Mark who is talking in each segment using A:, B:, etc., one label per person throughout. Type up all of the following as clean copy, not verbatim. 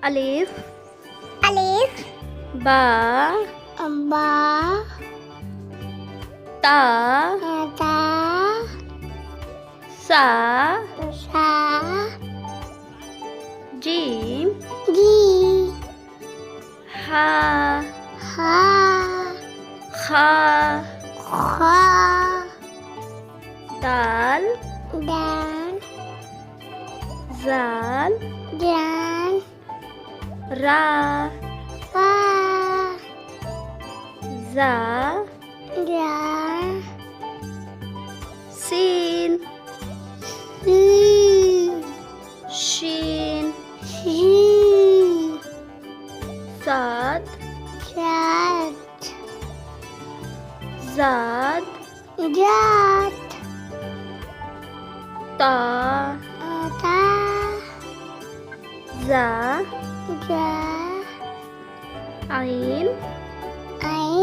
A: अलिफ
B: अलिफ
A: बा
B: बा
A: ता
B: ता
A: सा
B: सा
A: जीम
B: जी
A: हा
B: हा
A: खा
B: खा
A: दाल
B: दाल
A: जाल
B: जान
A: रा
B: वा
A: जा
B: जा
A: सीन
B: सी
A: शीन
B: शी
A: साद
B: जात
A: जाद
B: जात
A: ता
B: ता
A: जा
B: जा
A: आइन
B: आई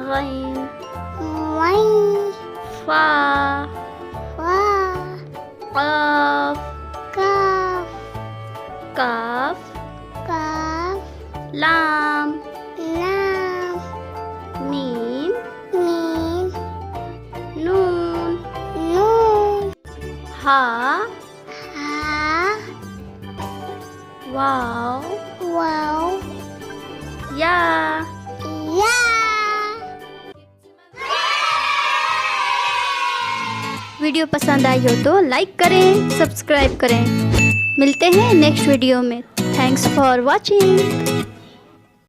A: गैन
B: वाई
A: फा
B: वा
A: क़ाफ
B: काफ
A: काफ
B: काफ
A: लाम
B: लाम
A: मीम
B: मीम
A: नून
B: नून
A: हा
B: हा
A: वाव
B: वाव
A: या
B: या
A: वीडियो पसंद आई हो तो लाइक करें, सब्सक्राइब करें। मिलते हैं नेक्स्ट वीडियो में। Thanks for watching.